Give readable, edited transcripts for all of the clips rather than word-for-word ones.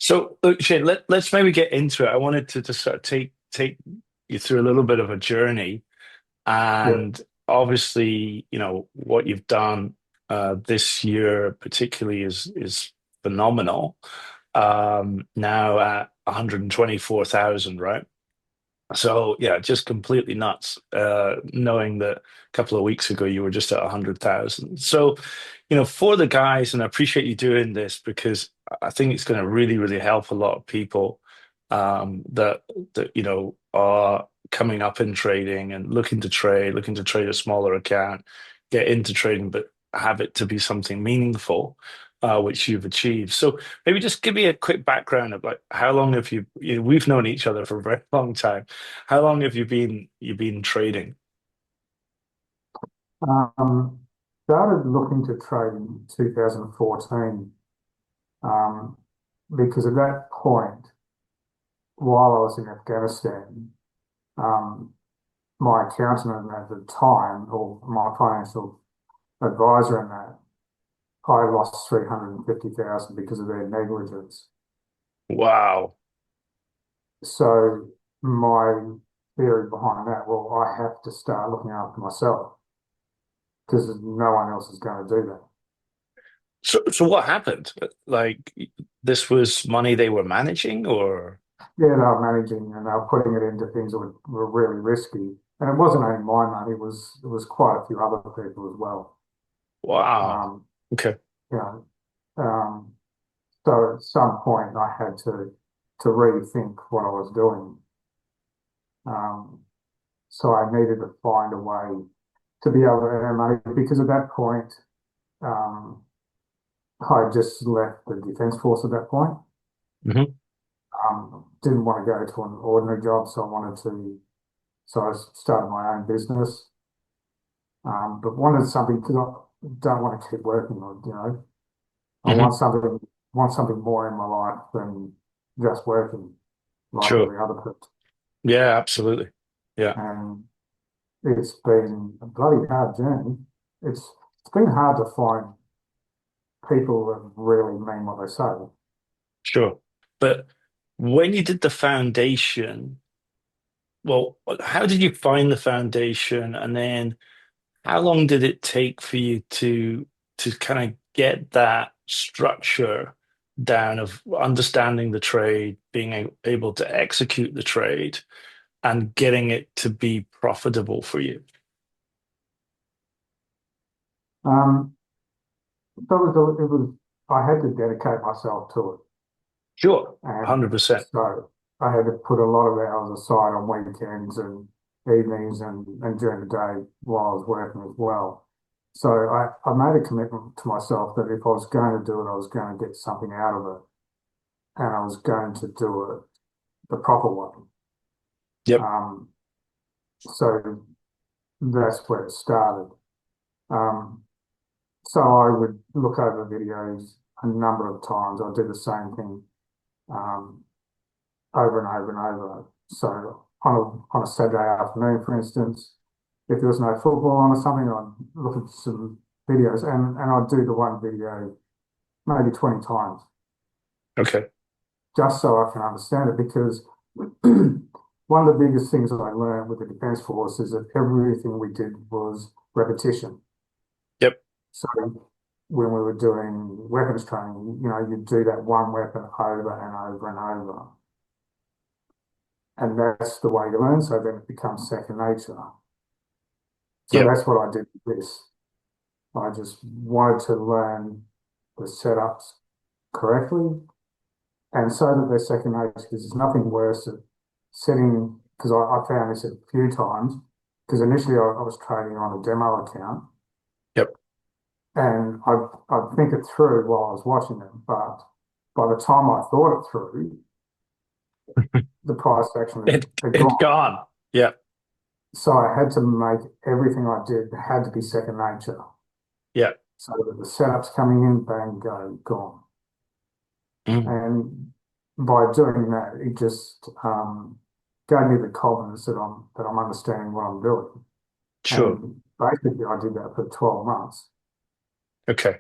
So, look, Shane, let's maybe get into it. I wanted to sort of take you through a little bit of a journey, Yeah. and obviously, what you've done this year, particularly, is phenomenal. Now at 124,000, right? So yeah, just completely nuts. Knowing that a couple of weeks ago you were just at 100,000. So, for the guys, and I appreciate you doing this because I think it's going to really, really help a lot of people that are coming up in trading and looking to trade a smaller account, get into trading, but have it to be something meaningful, which you've achieved. So maybe just give me a quick background of like how long have we've known each other for a very long time. How long have you been trading? Um, Started looking to trade in 2014 um, because at that point, while I was in Afghanistan, um, my accountant at the time, or my financial advisor in that, I lost 350,000 because of their negligence. Wow. So my theory behind that, well, I have to start looking after myself because no one else is going to do that. So what happened? Like this was money they were managing or Yeah, they were managing and they were putting it into things that were really risky. And it wasn't only my money, it was quite a few other people as well. wow. Um, Okay. you know, um, so at some point I had to rethink what I was doing. Um, so I needed to find a way to be able to earn money because at that point um, I just left the Defence Force at that point. Hmm. Didn't want to go to an ordinary job, so I started my own business. But wanted something because I don't want to keep working on, I Hmm. want something more in my life than just working like Sure. every other person. Yeah, absolutely. Yeah. And it's been a bloody hard journey. It's been hard to find people that really mean what they say. Sure. But when you did the foundation, well, how did you find the foundation? And then how long did it take for you to kind of get that structure down of understanding the trade, being able to execute the trade, and getting it to be profitable for you? Um, so I had to dedicate myself to it. Sure, And 100%. so I had to put a lot of hours aside on weekends and evenings and during the day while I was working as well. So I made a commitment to myself that if I was going to do it, I was going to get something out of it and I was going to do it the proper way. Yep. Um, so that's where it started. Um, so I would look over videos a number of times. I'd do the same thing. Um, over and over and over. So on a Saturday afternoon, for instance, if there was no football on or something, I'd look at some videos and I'd do the one video maybe 20 times Okay. just so I can understand it because one of the biggest things that I learned with the Defence Force is that everything we did was repetition. Yep. So when we were doing weapons training, you'd do that one weapon over and over and over. And that's the way to learn. So then it becomes second nature. So Yep. that's what I did with this. I just wanted to learn the setups correctly. And so that they're second nature, because there's nothing worse than setting, because I found this a few times, because initially I was trading on a demo account Yep. and I'd think it through while I was watching it. But by the time I thought it through, the price actually had It's gone. gone. Yep. So I had to make everything I did had to be second nature. Yep. So that the setups coming in, bang, go, gone. Mm. And by doing that, it just gave me the confidence that I'm understanding what I'm doing. Sure. And basically, I did that for 12 months Okay.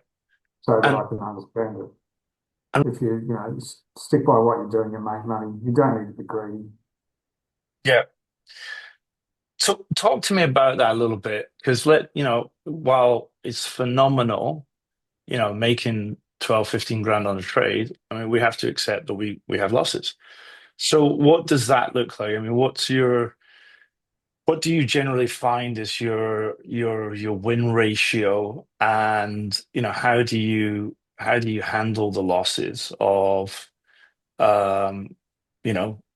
so that And I can understand it. If you stick by what you're doing and make money, you don't need to be greedy. Yeah. So talk to me about that a little bit, because while it's phenomenal, making 12, 15 grand on a trade, I mean, we have to accept that we have losses. So what does that look like? I mean, what do you generally find is your win ratio, and how do you handle the losses of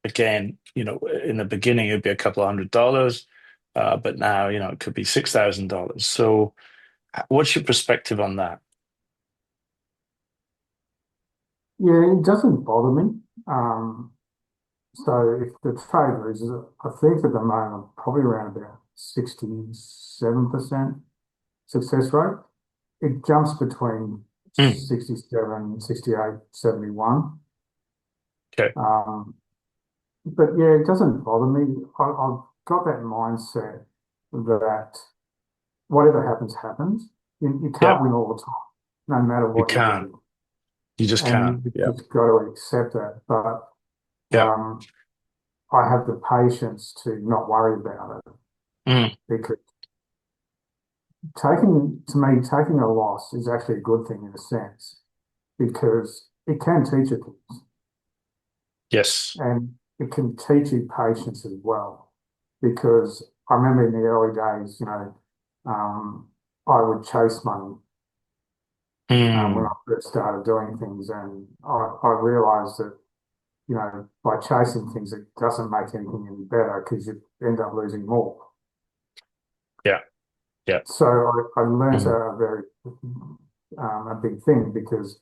again, in the beginning it'd be a couple of $100, but now, it could be $6,000. So what's your perspective on that? Yeah, it doesn't bother me. So if the trade loses, I think at the moment probably around about 67% success rate. It jumps between Mm, 67, 68, 71. okay. Um, but yeah, it doesn't bother me. I've got that mindset that whatever happens, happens. You Yeah, can't win all the time, no matter you what you can't. do. You just can't. And Yeah. you've just got to accept that. But Yeah. um, I have the patience to not worry about it Mm, because taking a loss is actually a good thing in a sense because it can teach you things yes. and it can teach you patience as well. Because I remember in the early days, um, I would chase money when I Mm, first started doing things, and I realized that by chasing things, it doesn't make anything any better because you end up losing more. yeah. Yeah. So I learned Mm, a big thing because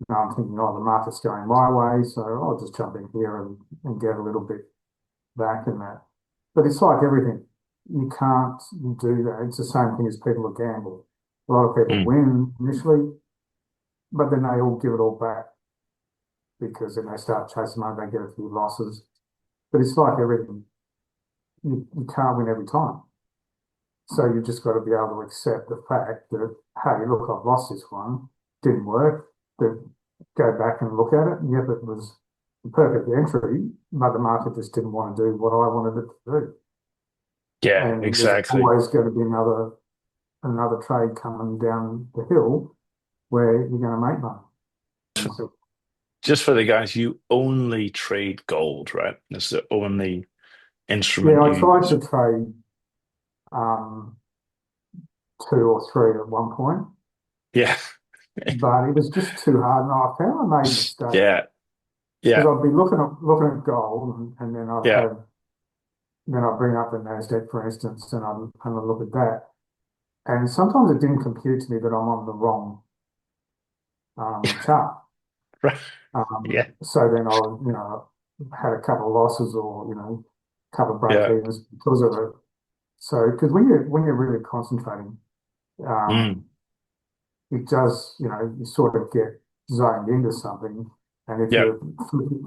I'm thinking, oh, the market's going my way, so I'll just jump in here and get a little bit back in that. But it's like everything. You can't do that. It's the same thing as people who gamble. A lot of people mm, win initially, but then they all give it all back because then they start chasing money, they get a few losses. But it's like everything. You can't win every time. So you've just got to be able to accept the fact that, hey, look, I've lost this one, didn't work, but go back and look at it. And yep, it was the perfect entry, but the market just didn't want to do what I wanted it to do. yeah, And there's exactly. always going to be another trade coming down the hill where you're going to make money. And so, Just for the guys, you only trade gold, right? That's the only yeah, instrument I you tried use. to trade um, two or three at one point, Yeah. but it was just too hard. And I found I made a mistake. Yeah. Because Yeah. I'd be looking at gold, and then Yeah. I'd bring up the Nasdaq, for instance, and I'd look at that, and sometimes it didn't compute to me that I'm on the wrong chart. Right. Yeah. So then had a couple of losses or a couple of break Yeah. evens because of it. So because when you're really concentrating, Mm. um, it does you sort of get zoned into something, and if Yeah. you're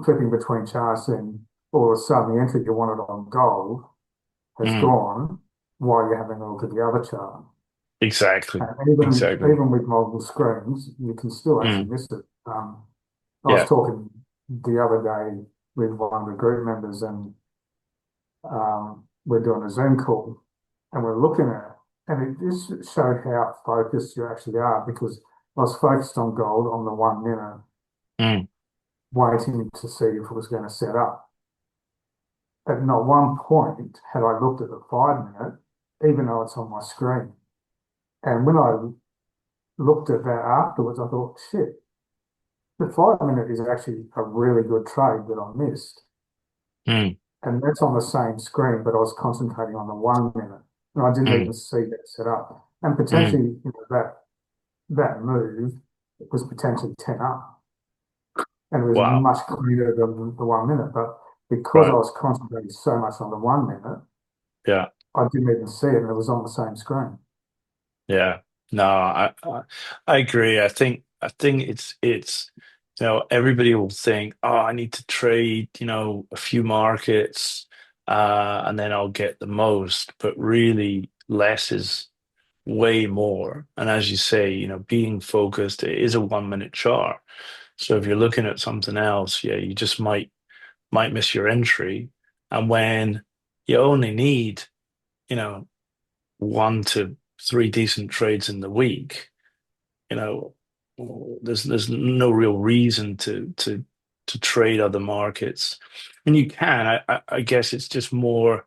flipping between charts, then all of a sudden the entry you wanted on gold has Mm. gone while you're having a look at the other chart. Exactly. And even Exactly. even with multiple screens, you can still actually Mm. miss it. I was Yeah. talking the other day with one of the group members, and we're doing a Zoom call, and we're looking at it, and it just showed how focused you actually are because I was focused on gold on the 1 minute, Mm. waiting to see if it was going to set up. At not one point had I looked at the 5 minute, even though it's on my screen. And when I looked at that afterwards, I thought, shit, the 5 minute is actually a really good trade that I missed. Mm. And that's on the same screen, but I was concentrating on the 1 minute. And I didn't Mm. even see that set up. And Mm. potentially, that move was potentially 10 up. And it was Wow. much cleaner than the 1 minute. But because I Right. was concentrating so much on the 1 minute, Yeah. I didn't even see it, and it was on the same screen. Yeah. No, I agree. I think it's everybody will think, oh, I need to trade, a few markets, and then I'll get the most. But really, less is way more. And as you say, being focused, it is a 1 minute chart. So if you're looking at something else, yeah, you just might miss your entry. And when you only need, you know, 1 to 3 decent trades in the week, you know, there's no real reason to trade other markets. And you can, I guess it's just more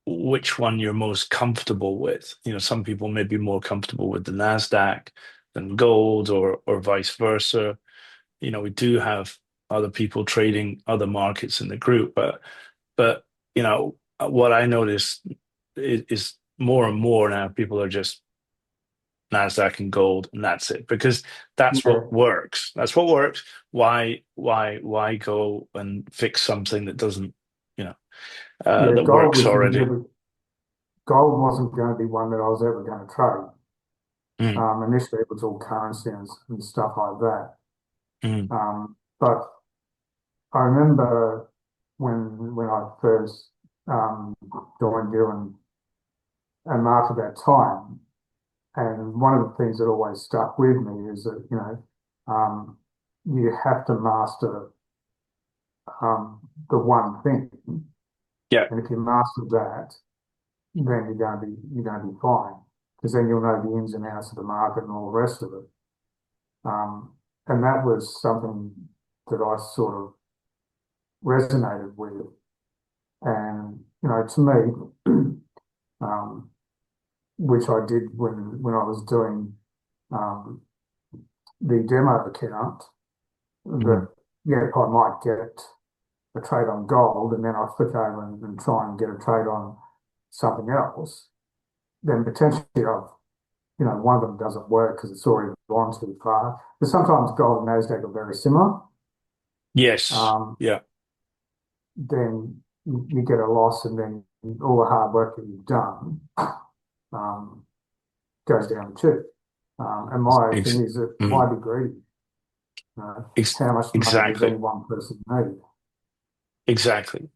which one you're most comfortable with. Some people may be more comfortable with the Nasdaq than gold, or vice versa. We do have other people trading other markets in the group, but what I notice is more and more now people are just Nasdaq and gold, and that's it, because that's what Yeah, works. That's what works. Why go and fix something that doesn't, you know, yeah. that works already? Gold wasn't going to be one that I was ever going to trade. Mm, Initially, it was all currency and stuff like that. mm, But I remember when I first joined you and after that time, and one of the things that always stuck with me is that um, you have to master the one thing, yeah, and if you master that, then you're going to be fine because then you'll know the ins and outs of the market and all the rest of it. Um, and that was something that I sort of resonated with. And, to me, um, which I did when I was doing um, the demo account, mm, that, yeah, I might get a trade on gold and then I flick over and try and get a trade on something else, then potentially one of them doesn't work because it's already gone too far. But sometimes gold and Nasdaq are very similar. yes, Um, yeah, then you get a loss, and then all the hard work that you've done um, goes down the tube. And my ex thing is that mm, why be greedy? ex How much money does exactly, any one person need? exactly.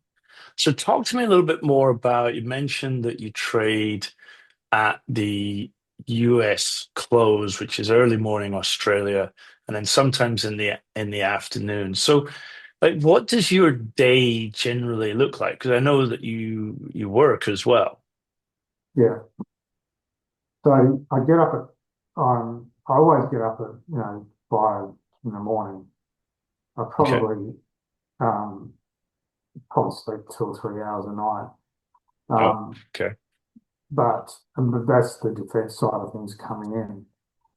So talk to me a little bit more about, you mentioned that you trade at the US close, which is early morning Australia, and then sometimes in the afternoon. So, like, what does your day generally look like? Because I know that you work as well. Yeah. So I get up I always get up at 5 in the morning. I Okay. um, probably sleep 2 or 3 hours a night. Oh, Um, okay. but that's the defense side of things coming in.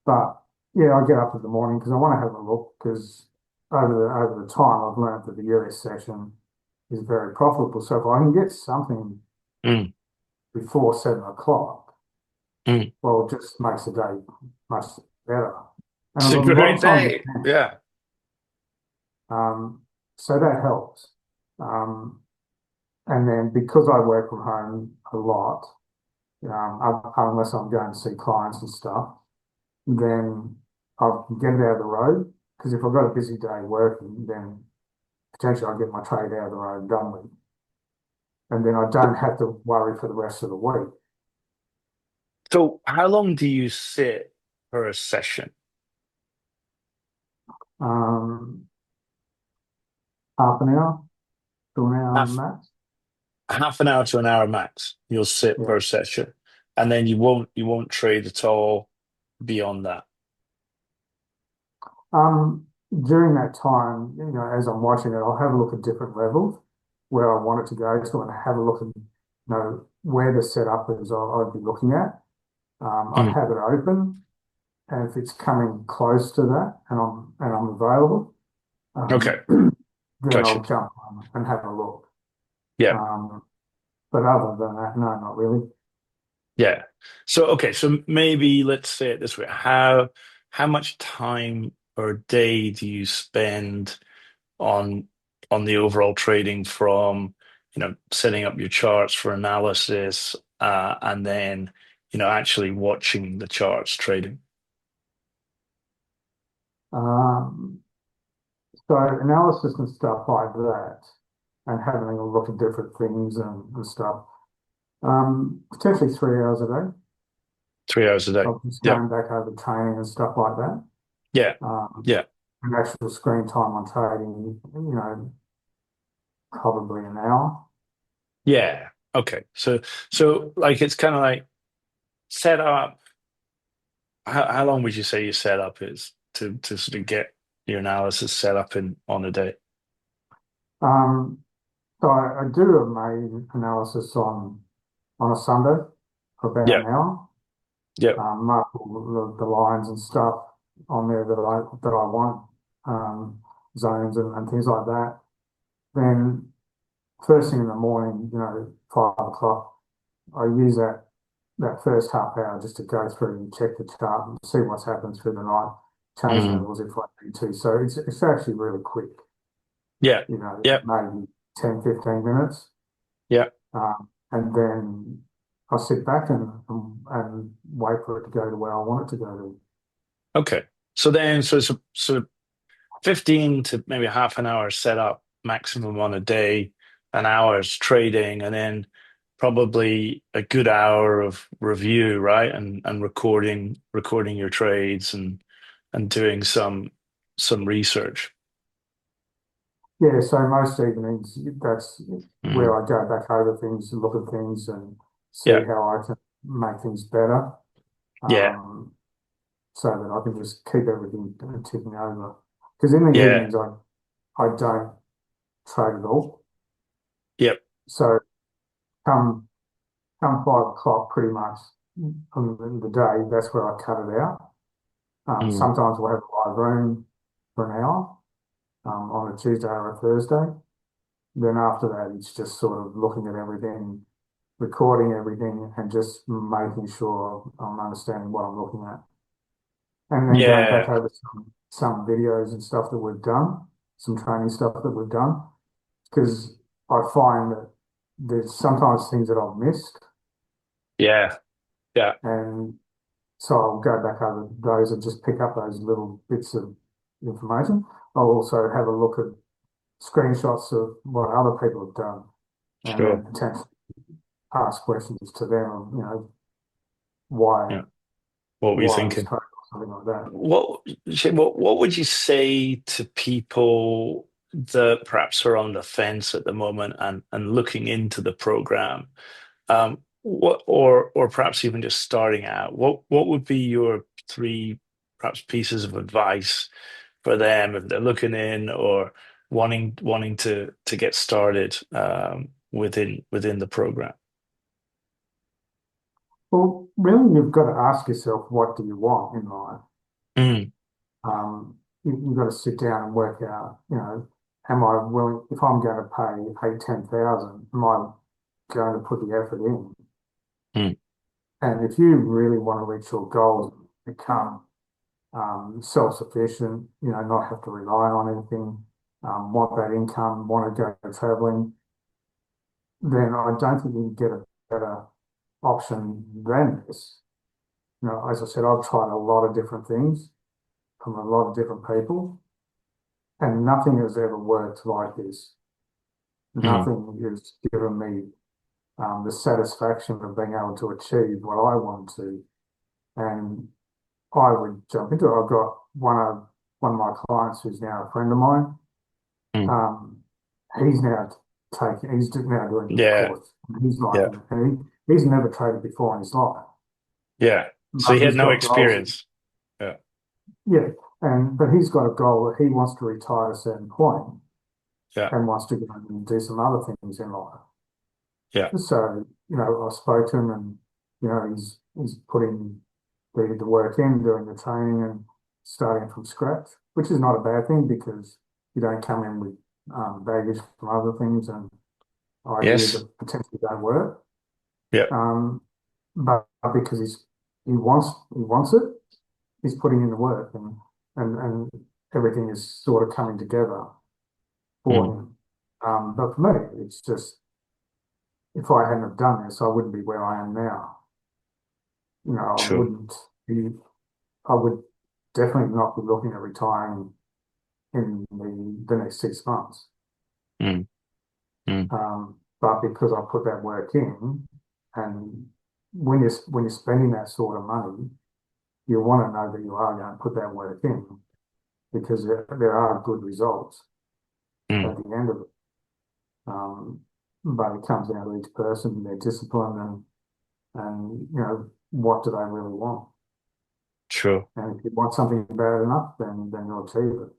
But yeah, I get up in the morning because I want to have a look because over the time I've learned that the US session is very profitable. So if I can get something Mm, before 7 o'clock, mm. well, it just makes the day much better. And a It's a lot great of times day. it can. Yeah. So that helps. Um, and then because I work from home a lot, unless I'm going to see clients and stuff, then I can get it out of the road. Because if I've got a busy day working, then potentially I'll get my trade out of the road and done with. And then I don't have to worry for the rest of the week. So, how long do you sit for a session? Um, Half an hour to an hour Half max. half an hour to an hour max. You'll sit Yeah. per session, and then you won't trade at all beyond that. During that time, as I'm watching it, I'll have a look at different levels where I want it to go to and have a look at, where the setup is I'd be looking at. I'd Mm. have it open, and if it's coming close to that and I'm available, Okay, then gotcha. I'll jump on and have a look. Yeah, Um, but other than that, no, not really. yeah. So maybe let's say it this way: how much time per day do you spend on on the overall trading, from setting up your charts for analysis, and then actually watching the charts trading? Um, so analysis and stuff like that, and having a look at different things and stuff. Potentially 3 hours a day. 3 hours a day. Of just Yeah, going back over training and stuff like that. yeah, Um, yeah. an actual screen time on trading, probably an hour. Yeah. Okay. So like it's kind of like set up. How long would you say your setup is to sort of get your analysis set up in on a day? Um, so I do a main analysis on a Sunday for about Yeah. an hour. Yeah. Mark all the lines and stuff on there that I want, um, zones and things like that. Then first thing in the morning, 5 o'clock, I use that first half hour just to go through and check the chart and see what's happened through the night, change Mm. levels if I need to. So it's actually really quick, Yeah. Yeah. maybe 10, 15 minutes. Yeah. And then I sit back and wait for it to go to where I want it to go to. Okay. So then, so 15 to maybe half an hour setup maximum on a day, an hour's trading, and then probably a good hour of review, right? And recording your trades and doing some research. Yeah, so most evenings, that's Mm. where I go back over things, look at things, and see Yeah. how I can make things better, Yeah. um, so that I can just keep everything ticking over. Because in the Yeah. evenings, I don't trade at all. Yep. So come come 5 o'clock, pretty much on the day, that's where I cut it out. Mm. Sometimes we'll have a live room for an hour, on a Tuesday or a Thursday. Then after that, it's just sort of looking at everything, recording everything, and just making sure I'm understanding what I'm looking at. And then going back Yeah. over some videos and stuff that we've done, some training stuff that we've done, because I find that there's sometimes things that I've missed. Yeah. Yeah. And so I'll go back over those and just pick up those little bits of information. I'll also have a look at screenshots of what other people have done and Sure. then potentially ask questions to them of, why Yeah. What were you why this thinking? trade or something like that. What, Shane, what would you say to people that perhaps are on the fence at the moment and looking into the program? What or perhaps even just starting out, what would be your three perhaps pieces of advice for them if they're looking in or wanting to get started within the program? Well, really, you've got to ask yourself, what do you want in life? Mm, You've got to sit down and work out, am I willing, if I'm going to pay 8, 10,000, am I going to put the effort in? mm, And if you really want to reach your goals, become self-sufficient, not have to rely on anything, want that income, want to go traveling, then I don't think you can get a better option than this. As I said, I've tried a lot of different things from a lot of different people, and nothing has ever worked like this. mm. Nothing has given me the satisfaction of being able to achieve what I want to. And I would jump into it. I've got one of my clients who's now a friend of mine. Mm. Um, he's just now doing the Yeah, course. And he's like, yeah, he's never traded before in his life, yeah. So but he had he's no got goals. experience. Yeah. Yeah, but he's got a goal that he wants to retire at a certain point Yeah. and wants to go and do some other things in life. Yeah. So, I spoke to him and, he's putting the work in, doing the training and starting from scratch, which is not a bad thing because you don't come in with baggage from other things and ideas Yes. that potentially don't work. Yeah. Um, but because he wants it, he's putting in the work and everything is sort of coming together for Mm. him. But for me, it's just, if I hadn't have done this, I wouldn't be where I am now. I Sure. wouldn't be, I would definitely not be looking at retiring in the next 6 months. Mm. Mm. But because I put that work in, and when you're spending that sort of money, you want to know that you are going to put that work in. because there are good results Mm, at the end of it. Um, but it comes down to each person, their discipline, and what do they really want? true. And if you want something bad enough, then you'll achieve it.